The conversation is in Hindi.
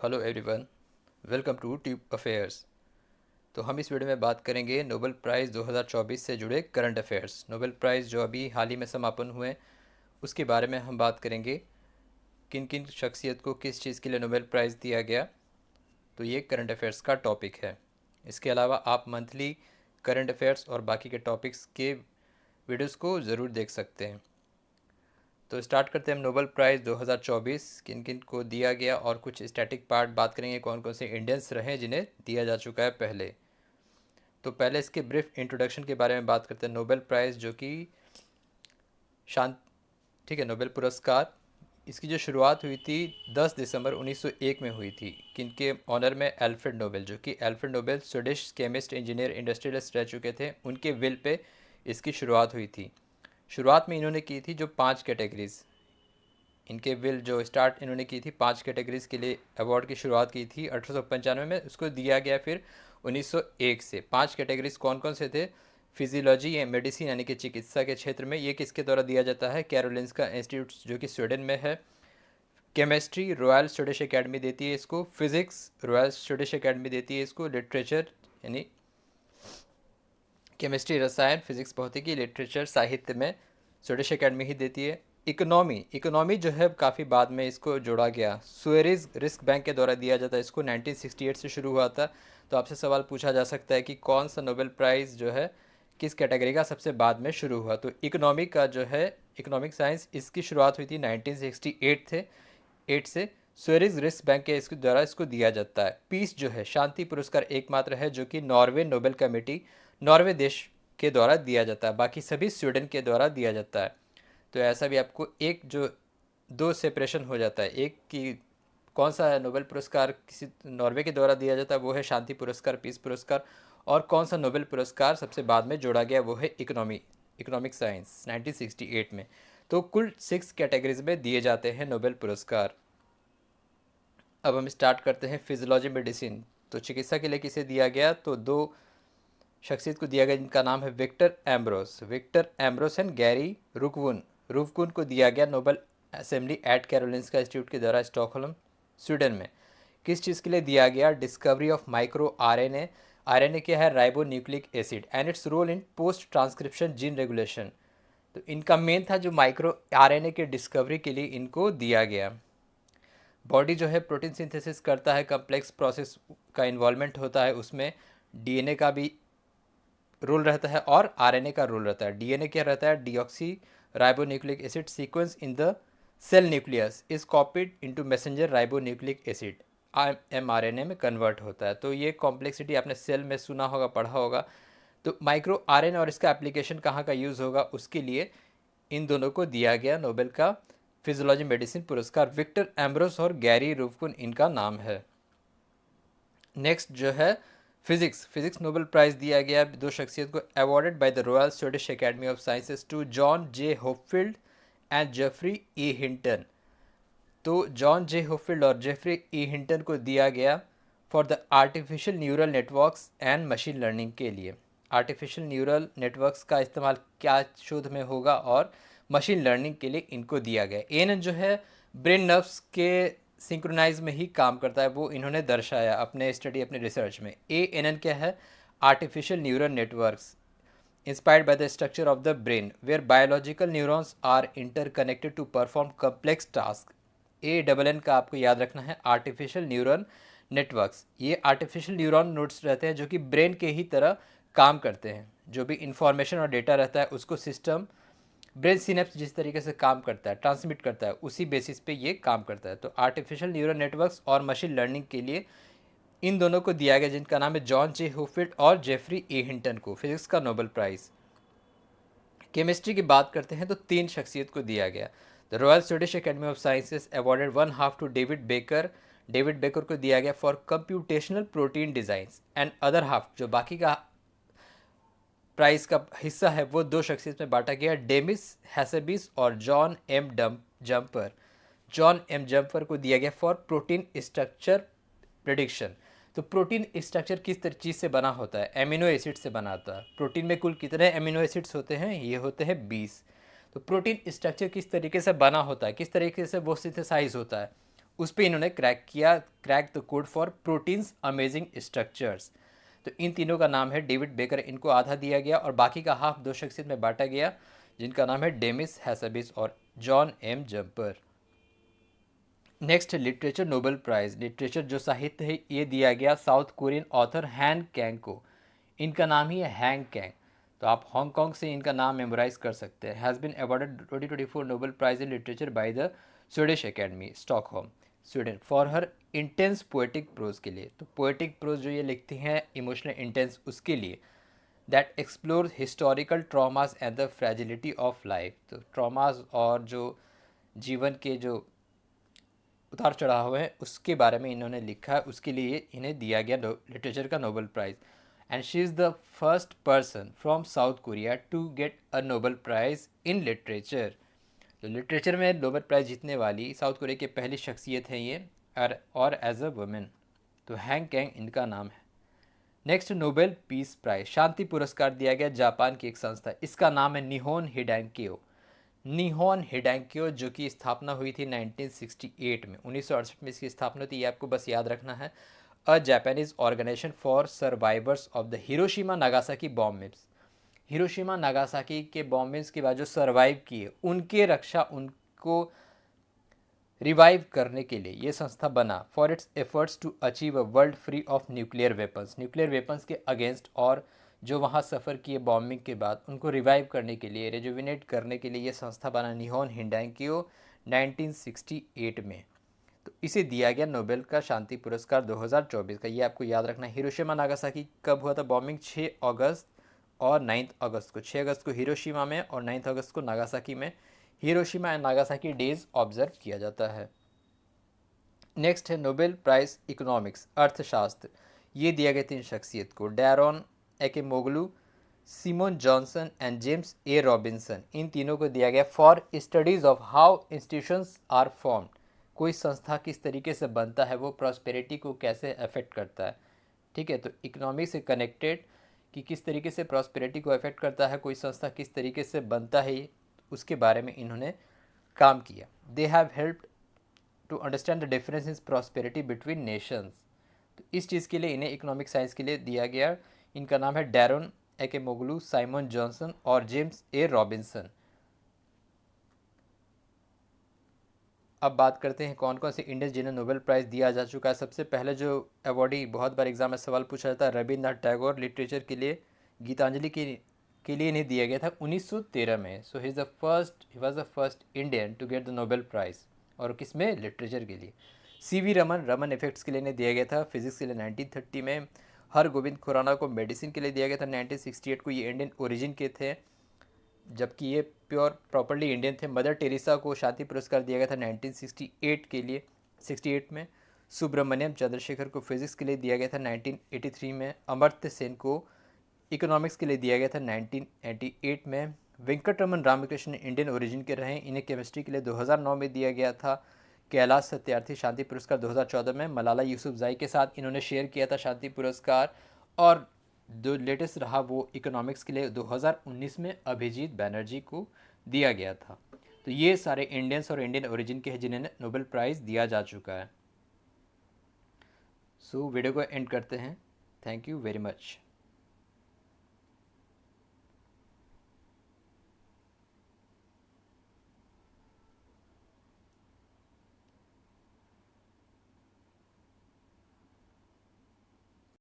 Hello everyone, welcome to tube affairs. तो हम इस वीडियो में बात करेंगे नोबेल प्राइज़ 2024 से जुड़े करंट अफेयर्स। नोबेल प्राइज़ जो अभी हाल ही में समापन हुए उसके बारे में हम बात करेंगे, किन किन शख्सियत को किस चीज़ के लिए नोबेल प्राइज़ दिया गया। तो ये करंट अफेयर्स का टॉपिक है। इसके अलावा आप मंथली करंट अफेयर्स और बाकी के टॉपिक्स के वीडियोस को ज़रूर देख सकते हैं। तो स्टार्ट करते हैं हम। नोबेल प्राइज़ 2024 किन किन को दिया गया और कुछ स्टैटिक पार्ट बात करेंगे, कौन कौन से इंडियंस रहे जिन्हें दिया जा चुका है पहले। तो पहले इसके ब्रीफ इंट्रोडक्शन के बारे में बात करते हैं। नोबेल प्राइज़ जो कि शांत ठीक है, नोबेल पुरस्कार, इसकी जो शुरुआत हुई थी 10 दिसंबर 1901 में हुई थी। किनके ऑनर में? एल्फ्रेड नोबेल, जो कि Alfred Nobel Swedish chemist, engineer, industrialist रह चुके थे। उनके विल पे इसकी शुरुआत हुई थी। शुरुआत में इन्होंने की थी जो 5 कैटेगरीज, इनके विल जो स्टार्ट इन्होंने की थी 5 कैटेगरीज के लिए अवार्ड की शुरुआत की थी 1895 में। उसको दिया गया फिर 1901 से। 5 कैटेगरीज कौन कौन से थे? फिजियोलॉजी या मेडिसिन यानी कि चिकित्सा के क्षेत्र में, ये किसके द्वारा दिया जाता है? कैरोलिंस्का इंस्टीट्यूट जो कि स्वीडन में है। केमिस्ट्री रॉयल स्वीडिश एकेडमी देती है इसको। फिजिक्स रॉयल स्वीडिश एकेडमी देती है इसको। लिटरेचर यानी केमिस्ट्री, रसायन, फिजिक्स, भौतिकी, लिटरेचर, साहित्य में स्वीडिश एकेडमी ही देती है। इकोनॉमी, इकोनॉमी जो है काफ़ी बाद में इसको जोड़ा गया। स्वेरिज रिस्क बैंक के द्वारा दिया जाता है इसको। 1968 से शुरू हुआ था। तो आपसे सवाल पूछा जा सकता है कि कौन सा नोबेल प्राइज़ जो है किस कैटेगरी का सबसे बाद में शुरू हुआ? तो इकोनॉमी का जो है, इकोनॉमिक साइंस, इसकी शुरुआत हुई थी 1968 थे 8 से। स्वेरिज रिस्क बैंक के इसके द्वारा इसको दिया जाता है। पीस जो है, शांति पुरस्कार एकमात्र है जो कि नॉर्वे नोबेल कमेटी, नॉर्वे देश के द्वारा दिया जाता है। बाकी सभी स्वीडन के द्वारा दिया जाता है। तो ऐसा भी आपको एक जो दो सेपरेशन हो जाता है, एक की कौन सा है नोबेल पुरस्कार किसी नॉर्वे के द्वारा दिया जाता है वो है शांति पुरस्कार, पीस पुरस्कार। और कौन सा नोबेल पुरस्कार सबसे बाद में जोड़ा गया वो है इकोनॉमी, इकोनॉमिक साइंस 1968 में। तो कुल 6 कैटेगरीज में दिए जाते हैं नोबेल पुरस्कार। अब हम स्टार्ट करते हैं फिजियोलॉजी मेडिसिन। तो चिकित्सा के लिए किसे दिया गया? तो दो शख्सियत को दिया गया जिनका नाम है Victor Ambros. Victor Ambros and Gary Ruvkun. Ruvkun को दिया गया Nobel Assembly at Karolinska Institute के द्वारा स्टॉकहोल्म, स्वीडन में। किस चीज़ के लिए दिया गया? Discovery of micro RNA. RNA क्या है? Ribonucleic acid and its role in post transcription gene regulation. तो इनका मेन था जो माइक्रो आरएनए के डिस्कवरी के लिए इनको दिया गया। बॉडी जो है प्रोटीन सिंथेसिस करता है, कम्प्लेक्स प्रोसेस का इन्वॉल्वमेंट होता है उसमें। डीएनए का भी रोल रहता है और आरएनए का रोल रहता है। डीएनए क्या रहता है? Deoxyribonucleic acid sequence in the cell nucleus is copied into messenger ribonucleic acid, mRNA में कन्वर्ट होता है। तो ये कॉम्प्लेक्सिटी आपने सेल में सुना होगा, पढ़ा होगा। तो माइक्रो आरएनए और इसका एप्लीकेशन कहाँ का यूज़ होगा उसके लिए इन दोनों को दिया गया नोबेल का फिजियोलॉजी मेडिसिन पुरस्कार। विक्टर एम्ब्रोस और गैरी रुफकुन इनका नाम है। नेक्स्ट जो है फिजिक्स, फिजिक्स नोबेल प्राइज़ दिया गया दो शख्सियत को, awarded by the royal Swedish academy of Sciences to John J Hopfield and Geoffrey E Hinton. तो जॉन जे होपफील्ड और जेफरी ई हिंटन को दिया गया for the artificial neural networks and machine learning के लिए। आर्टिफिशियल न्यूरल नेटवर्क्स का इस्तेमाल क्या शोध में होगा और मशीन लर्निंग के लिए इनको दिया गया। एन जो है ब्रेन नर्व्स के सिंक्रोनाइज में ही काम करता है, वो इन्होंने दर्शाया अपने स्टडी, अपने रिसर्च में। एएनएन क्या है? Artificial neural networks inspired by the structure of the brain where biological neurons are interconnected to perform complex tasks। ANN का आपको याद रखना है, आर्टिफिशियल न्यूरल नेटवर्क्स। ये आर्टिफिशियल न्यूरॉन नोड्स रहते हैं जो कि ब्रेन के ही तरह काम करते हैं। जो भी इंफॉर्मेशन और डेटा रहता है उसको सिस्टम, ब्रेन सिनेप्स जिस तरीके से काम करता है, ट्रांसमिट करता है, उसी बेसिस पे ये काम करता है। तो आर्टिफिशियल न्यूरल नेटवर्क्स और मशीन लर्निंग के लिए इन दोनों को दिया गया जिनका नाम है जॉन जे होफील्ड और जेफरी ए हिंटन को फिजिक्स का नोबेल प्राइज़। केमिस्ट्री की बात करते हैं तो 3 शख्सियत को दिया गया। The royal Swedish academy of sciences awarded 1/2 to David Baker. David Baker को दिया गया for computational protein designs and other half, जो बाकी का प्राइस का हिस्सा है वो दो शख्सियत में बांटा गया, डेमिस हैसेबिस और John M Jumper. John M Jumper को दिया गया फॉर प्रोटीन स्ट्रक्चर प्रिडिक्शन। तो प्रोटीन स्ट्रक्चर किस चीज़ से बना होता है? एमिनो एसिड से बना होता है। प्रोटीन में कुल कितने एमिनो एसिड्स होते हैं? ये होते हैं 20। तो प्रोटीन स्ट्रक्चर किस तरीके से बना होता है, किस तरीके से वो सिंथेसाइज होता है, उस पे इन्होंने crack the code for proteins amazing structures. तो इन तीनों का नाम है डेविड बेकर, इनको आधा दिया गया और बाकी का हाफ दो शख्सियत में बांटा गया जिनका नाम है डेमिस हैसाबिस और John M Jumper. Next, literature Nobel prize, literature जो साहित्य है ये दिया गया South Korean author Han Kang को। इनका नाम ही है हैंग कैंग, तो आप हांगकांग से इनका नाम मेमोराइज कर सकते हैं। Has been awarded 2024 Nobel prize in literature by the Swedish academy Stockholm Sweden for her intense poetic prose के लिए। तो पोएटिक प्रोज जो ये लिखती हैं इमोशनल इंटेंस, उसके लिए that explore historical traumas and the fragility of life. तो ट्रॉमास और जो जीवन के जो उतार चढ़ाव है उसके बारे में इन्होंने लिखा है, उसके लिए इन्हें दिया गया लिटरेचर का Nobel prize. And she is the first person from South Korea to get a Nobel prize in literature. तो लिटरेचर में नोबेल प्राइज़ जीतने वाली साउथ कोरिया की पहली शख्सियत है ये, और एज अ वुमेन। तो हैंग कैंग इनका नाम है। नेक्स्ट, नोबेल पीस प्राइज, शांति पुरस्कार दिया गया जापान की एक संस्था, इसका नाम है निहोन हिडेंक्यो। निहोन हिडेंक्यो जो की स्थापना हुई थी 1968 में, 1968 में इसकी स्थापना हुई थी, ये आपको बस याद रखना है। A Japanese organization for survivors of the Hiroshima Nagasaki bomb mills. Hiroshima Nagasaki के बॉम्ब मिल्स के बाद जो सर्वाइव किए उनके रक्षा, उनको रिवाइव करने के लिए ये संस्था बना for its efforts to achieve a world free of nuclear weapons, nuclear weapons के अगेंस्ट, और जो वहाँ सफ़र किए बॉम्बिंग के बाद उनको रिवाइव करने के लिए, रेजुविनेट करने के लिए ये संस्था बना निहोन हिडेंक्यो 1968 में। तो इसे दिया गया नोबेल का शांति पुरस्कार 2024 का। ये आपको याद रखना है। हिरोशिमा नागासाकी कब हुआ था बॉम्बिंग? 6 अगस्त और 9 अगस्त को। 6 अगस्त को हिरोशिमा में और 9 अगस्त को नागासाकी में। Hiroshima and Nagasaki days observe किया जाता है। नेक्स्ट है नोबेल प्राइज इकोनॉमिक्स, अर्थशास्त्र। ये दिया गया 3 शख्सियत को, Daron Acemoglu, Simon Johnson and James A Robinson. इन तीनों को दिया गया for studies of how institutions are formed. कोई संस्था किस तरीके से बनता है, वो प्रॉस्पेरिटी को कैसे अफेक्ट करता है। ठीक है, तो इकोनॉमी से कनेक्टेड कि किस तरीके से प्रॉस्पेरिटी को अफेक्ट करता है, कोई संस्था किस तरीके से बनता है, उसके बारे में इन्होंने काम किया। They have helped to understand the difference in prosperity between nations. तो इस चीज़ के लिए इन्हें इकोनॉमिक साइंस के लिए दिया गया। इनका नाम है डैरोन एकेमोगलू, साइमन जॉनसन और जेम्स ए रॉबिन्सन। अब बात करते हैं कौन कौन से इंडियंस जिन्हें नोबेल प्राइज़ दिया जा चुका है। सबसे पहले जो अवॉर्डी, बहुत बार एग्जाम में सवाल पूछा जाता है, रविन्द्रनाथ टैगोर, लिटरेचर के लिए गीतांजलि के लिए इन्हें दिया गया था 1913 में। So he was the first Indian to get the Nobel prize. और किस में? लिटरेचर के लिए। सीवी रमन, रमन इफेक्ट्स के लिए इन्हें दिया गया था, फिजिक्स के लिए 1930 में। हर गोविंद खुराना को मेडिसिन के लिए दिया गया था 1968 को, ये इंडियन ओरिजिन के थे जबकि ये प्योर प्रॉपरली इंडियन थे। मदर टेरेसा को शांति पुरस्कार दिया गया था 1968 के लिए, 68 में। सुब्रमण्यम चंद्रशेखर को फिजिक्स के लिए दिया गया था 1983 में। अमर्त्य सेन को इकोनॉमिक्स के लिए दिया गया था 1988 में। वेंकटरमन रामकृष्ण इंडियन ओरिजिन के रहे, इन्हें केमिस्ट्री के लिए 2009 में दिया गया था। कैलाश सत्यार्थी शांति पुरस्कार 2014 में। मलाला यूसुफजई के साथ इन्होंने शेयर किया था शांति पुरस्कार। और जो लेटेस्ट रहा वो इकोनॉमिक्स के लिए 2019 में अभिजीत बैनर्जी को दिया गया था। तो ये सारे इंडियंस और इंडियन ओरिजिन के हैं जिन्हें नोबेल प्राइज़ दिया जा चुका है। सो वीडियो को एंड करते हैं। Thank you very much.